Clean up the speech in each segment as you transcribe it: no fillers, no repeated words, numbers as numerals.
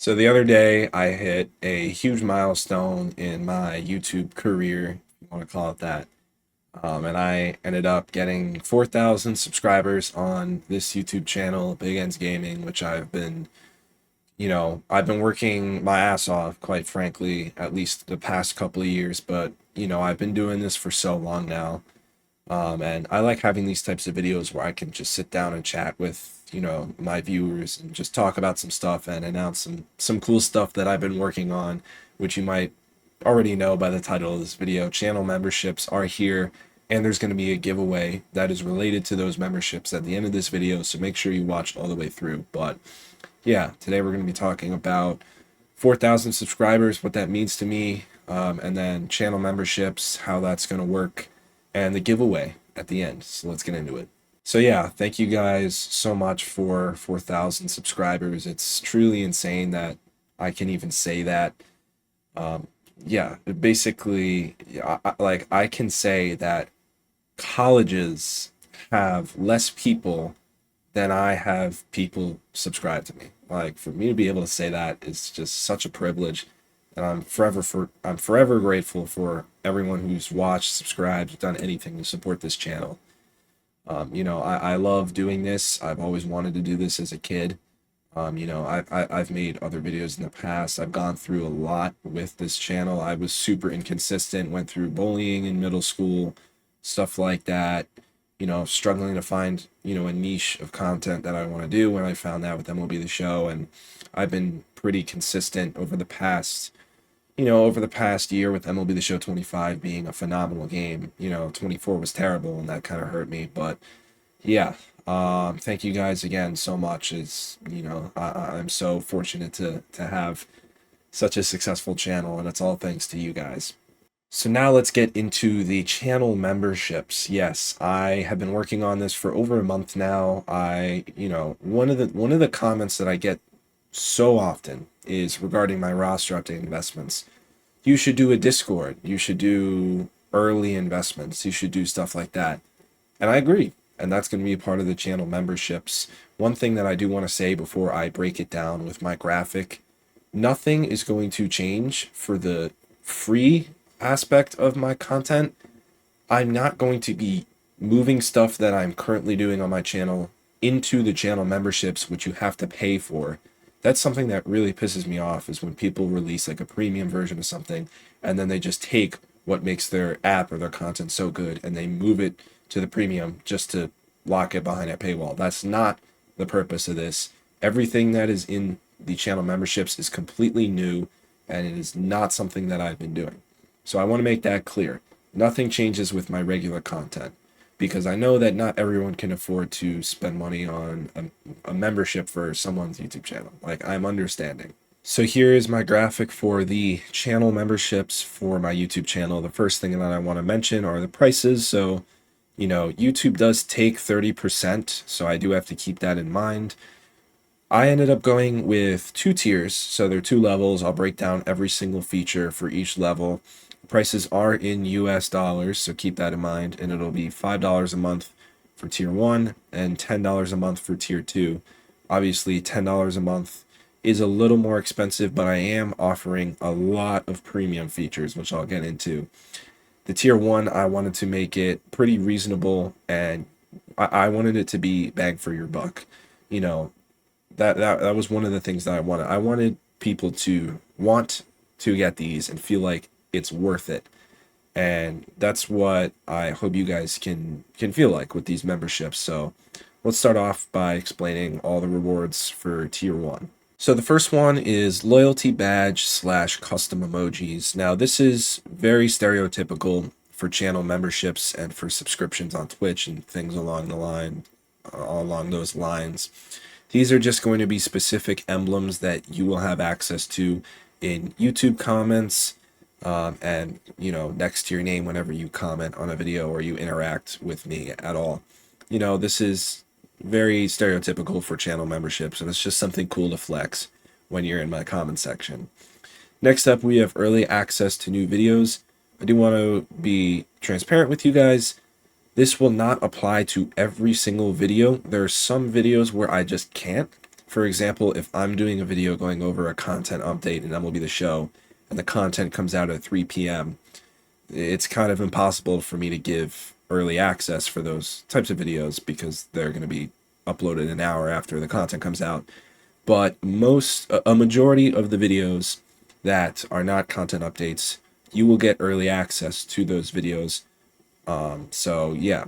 So the other day, I hit a huge milestone in my YouTube career, if you want to call it that. And I ended up getting 4,000 subscribers on this YouTube channel, Big Ends Gaming, which I've been working my ass off, quite frankly, at least the past couple of years. But, I've been doing this for so long now. And I like having these types of videos where I can just sit down and chat with, my viewers and just talk about some stuff and announce some cool stuff that I've been working on, which you might already know by the title of this video. Channel memberships are here, and there's going to be a giveaway that is related to those memberships at the end of this video, so make sure you watch all the way through. But yeah, today we're going to be talking about 4,000 subscribers, what that means to me, and then channel memberships, how that's going to work, and the giveaway at the end. So let's get into it. So yeah, thank you guys so much for 4,000 subscribers. It's truly insane that I can even say that. Um, yeah, basically, I can say that colleges have less people than I have people subscribe to me. Like, for me to be able to say that is just such a privilege, and I'm forever grateful for everyone who's watched, subscribed, done anything to support this channel. I love doing this. I've always wanted to do this as a kid. I've made other videos in the past. I've gone through a lot with this channel. I was super inconsistent, went through bullying in middle school, stuff like that. Struggling to find, a niche of content that I want to do, when I found that with MLB The Show. And I've been pretty consistent over the past year, with MLB The Show 25 being a phenomenal game. 24 was terrible, and that kind of hurt me. But yeah, thank you guys again so much. I'm so fortunate to have such a successful channel, and it's all thanks to you guys. So now let's get into the channel memberships. Yes, I have been working on this for over a month now. One of the comments that I get so often is regarding my roster update investments. You should do a Discord. You should do early investments. You should do stuff like that. And I agree. And that's going to be a part of the channel memberships. One thing that I do want to say before I break it down with my graphic: nothing is going to change for the free aspect of my content. I'm not going to be moving stuff that I'm currently doing on my channel into the channel memberships, which you have to pay for. That's something that really pisses me off, is when people release like a premium version of something, and then they just take what makes their app or their content so good and they move it to the premium just to lock it behind a paywall. That's not the purpose of this. Everything that is in the channel memberships is completely new, and it is not something that I've been doing. So I want to make that clear. Nothing changes with my regular content, because I know that not everyone can afford to spend money on a membership for someone's YouTube channel. Like, I'm understanding. So here is my graphic for the channel memberships for my YouTube channel. The first thing that I want to mention are the prices. So, YouTube does take 30%, so I do have to keep that in mind. I ended up going with 2 tiers, so there are 2 levels. I'll break down every single feature for each level. Prices are in US dollars, so keep that in mind, and it'll be $5 a month for tier 1 and $10 a month for tier 2. Obviously, $10 a month is a little more expensive, but I am offering a lot of premium features, which I'll get into. The tier 1, I wanted to make it pretty reasonable, and I wanted it to be bang for your buck. You know, that was one of the things that I wanted. I wanted people to want to get these and feel like it's worth it. And that's what I hope you guys can feel like with these memberships. So let's start off by explaining all the rewards for tier 1. So the first one is loyalty badge / custom emojis. Now, this is very stereotypical for channel memberships and for subscriptions on Twitch and things along those lines. These are just going to be specific emblems that you will have access to in YouTube comments, and next to your name whenever you comment on a video or you interact with me at all. This is very stereotypical for channel memberships, and it's just something cool to flex when you're in my comment section. Next up, we have early access to new videos. I do want to be transparent with you guys. This will not apply to every single video. There are some videos where I just can't. For example, if I'm doing a video going over a content update in MLB The Show, and the content comes out at 3 p.m., it's kind of impossible for me to give early access for those types of videos because they're going to be uploaded an hour after the content comes out. But a majority of the videos that are not content updates, you will get early access to those videos. So yeah,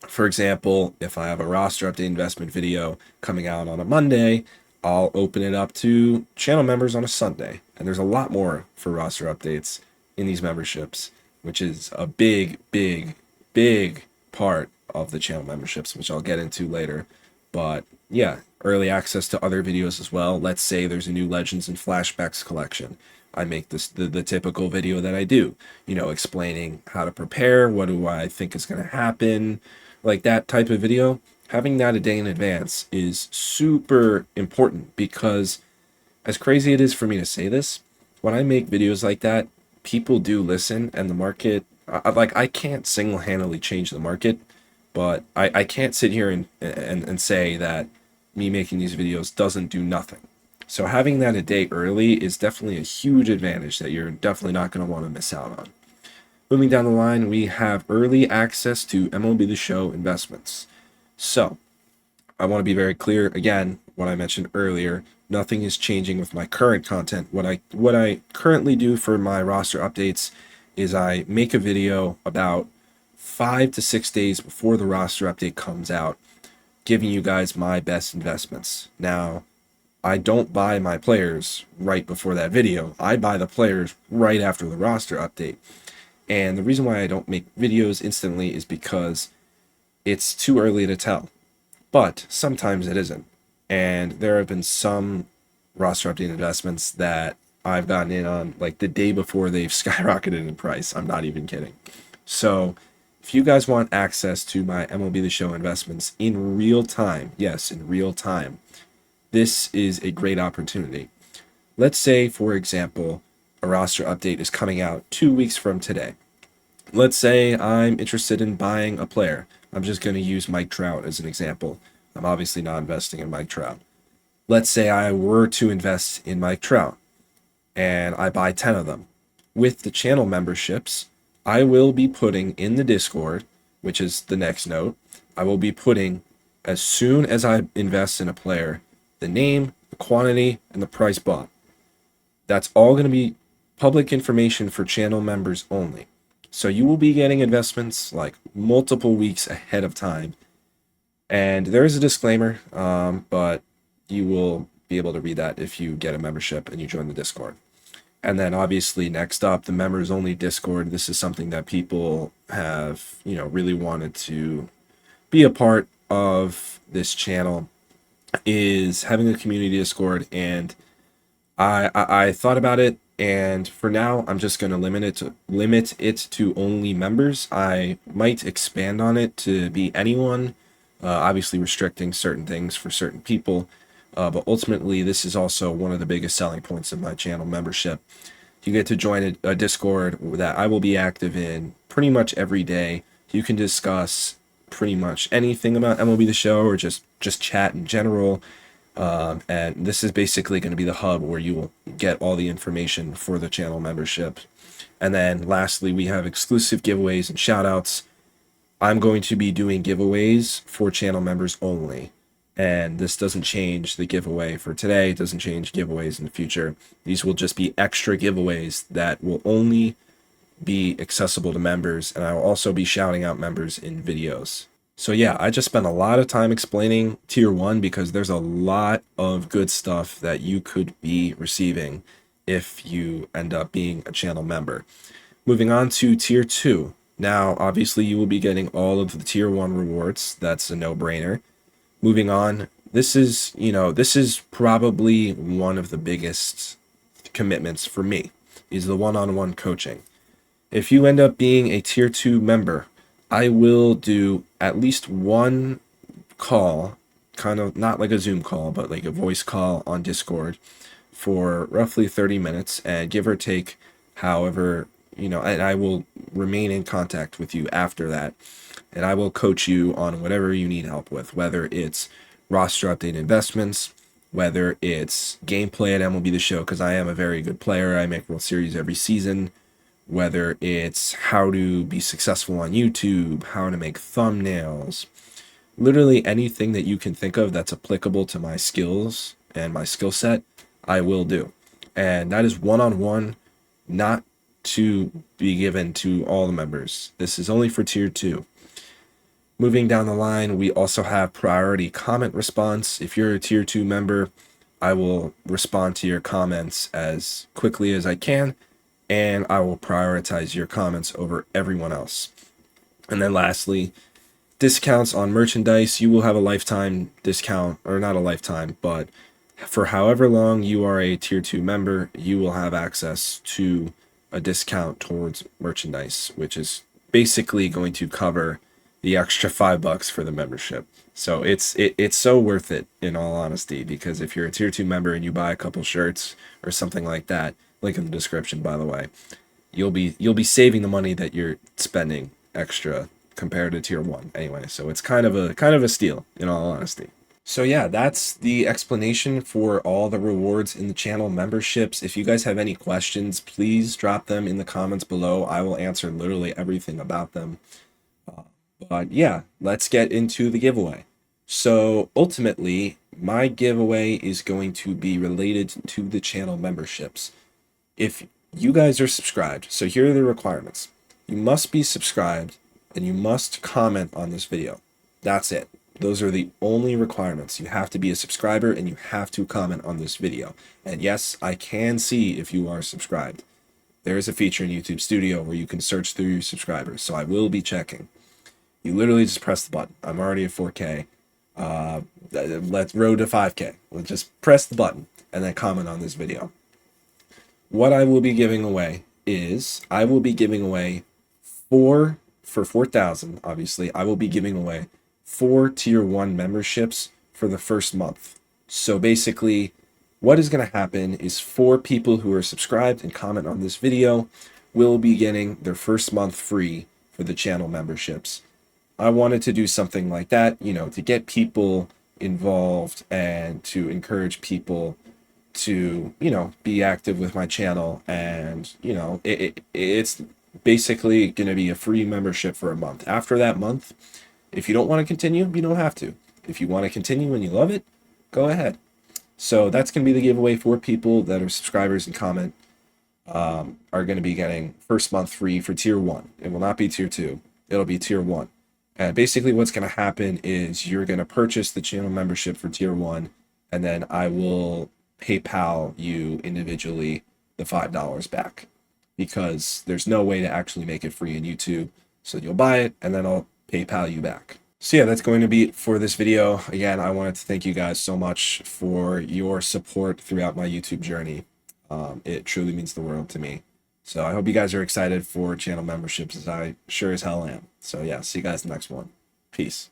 for example, if I have a roster update investment video coming out on a Monday, I'll open it up to channel members on a Sunday. And there's a lot more for roster updates in these memberships, which is a big, big, big part of the channel memberships, which I'll get into later. But yeah, early access to other videos as well. Let's say there's a new Legends and Flashbacks collection. I make this the typical video that I do, explaining how to prepare, what do I think is going to happen, like that type of video. Having that a day in advance is super important because, as crazy it is for me to say this, when I make videos like that, people do listen, and the market, I can't single-handedly change the market, but I can't sit here and say that me making these videos doesn't do nothing. So having that a day early is definitely a huge advantage that you're definitely not going to want to miss out on. Moving down the line, we have early access to MLB The Show investments. So I want to be very clear again, what I mentioned earlier, nothing is changing with my current content. What I currently do for my roster updates is I make a video about 5 to 6 days before the roster update comes out, giving you guys my best investments. Now, I don't buy my players right before that video. I buy the players right after the roster update. And the reason why I don't make videos instantly is because it's too early to tell. But sometimes it isn't. And there have been some roster update investments that I've gotten in on like the day before they've skyrocketed in price. I'm not even kidding. So if you guys want access to my MLB The Show investments in real time, yes, in real time, this is a great opportunity. Let's say, for example, a roster update is coming out 2 weeks from today. Let's say I'm interested in buying a player. I'm just going to use Mike Trout as an example. I'm obviously not investing in Mike Trout. Let's say I were to invest in Mike Trout and I buy 10 of them. With the channel memberships, I will be putting in the Discord, which is the next note, I will be putting, as soon as I invest in a player, the name, the quantity, and the price bought. That's all going to be public information for channel members only. So you will be getting investments like multiple weeks ahead of time. And there is a disclaimer, but you will be able to read that if you get a membership and you join the Discord. And then obviously next up, the members only Discord. This is something that people have, really wanted to be a part of this channel, is having a community Discord. And I thought about it, and for now I'm just going to limit it to only members. I might expand on it to be anyone, obviously restricting certain things for certain people, but ultimately this is also one of the biggest selling points of my channel membership. You get to join a Discord that I will be active in pretty much every day. You can discuss pretty much anything about MLB The Show, or just chat in general. And this is basically going to be the hub where you will get all the information for the channel membership. And then lastly, we have exclusive giveaways and shoutouts. I'm going to be doing giveaways for channel members only. And this doesn't change the giveaway for today. It doesn't change giveaways in the future. These will just be extra giveaways that will only be accessible to members. And I will also be shouting out members in videos. So yeah, I just spent a lot of time explaining Tier 1 because there's a lot of good stuff that you could be receiving if you end up being a channel member. Moving on to Tier 2. Now, obviously, you will be getting all of the Tier 1 rewards. That's a no-brainer. Moving on, this is probably one of the biggest commitments for me, is the one-on-one coaching. If you end up being a Tier 2 member, I will do at least one call, kind of not like a Zoom call, but like a voice call on Discord for roughly 30 minutes, and give or take, however, and I will remain in contact with you after that. And I will coach you on whatever you need help with, whether it's roster update investments, whether it's gameplay at MLB The Show, because I am a very good player. I make World Series every season. Whether it's how to be successful on YouTube, how to make thumbnails, literally anything that you can think of that's applicable to my skills and my skill set, I will do. And that is one-on-one, not to be given to all the members. This is only for tier 2. Moving down the line, we also have priority comment response. If you're a tier 2 member, I will respond to your comments as quickly as I can, and I will prioritize your comments over everyone else. And then lastly, discounts on merchandise. You will have a lifetime discount, or not a lifetime, but for however long you are a tier 2 member, you will have access to a discount towards merchandise, which is basically going to cover the extra $5 for the membership. So it's so worth it, in all honesty, because if you're a tier 2 member and you buy a couple shirts or something like that, link in the description, by the way, you'll be saving the money that you're spending extra compared to tier 1 anyway. So it's kind of a steal, in all honesty. So yeah, that's the explanation for all the rewards in the channel memberships. If you guys have any questions, please drop them in the comments below. I will answer literally everything about them. But yeah, let's get into the giveaway. So ultimately, my giveaway is going to be related to the channel memberships. If you guys are subscribed, so here are the requirements. You must be subscribed and you must comment on this video. That's it. Those are the only requirements. You have to be a subscriber and you have to comment on this video. And yes, I can see if you are subscribed. There is a feature in YouTube Studio where you can search through your subscribers, so I will be checking. You literally just press the button. I'm already at 4K. Let's road to 5K. We'll just press the button and then comment on this video. What I will be giving away is, I will be giving away for 4,000, obviously, I will be giving away 4 tier 1 memberships for the first month. So basically, what is going to happen is 4 people who are subscribed and comment on this video will be getting their first month free for the channel memberships. I wanted to do something like that, you know, to get people involved and to encourage people to, you know, be active with my channel. And, you know, it's basically going to be a free membership for a month. After that month, if you don't want to continue, you don't have to. If you want to continue and you love it, go ahead. So that's going to be the giveaway. 4 people that are subscribers and comment are going to be getting first month free for tier 1. It will not be tier 2. It'll be tier 1. And basically what's going to happen is you're going to purchase the channel membership for tier 1, and then I will PayPal you individually the $5 back, because there's no way to actually make it free in YouTube. So you'll buy it and then I'll PayPal you back. So yeah, that's going to be it for this video. Again, I wanted to thank you guys so much for your support throughout my YouTube journey. It truly means the world to me. So I hope you guys are excited for channel memberships, as I sure as hell am. So yeah, see you guys in the next one. Peace.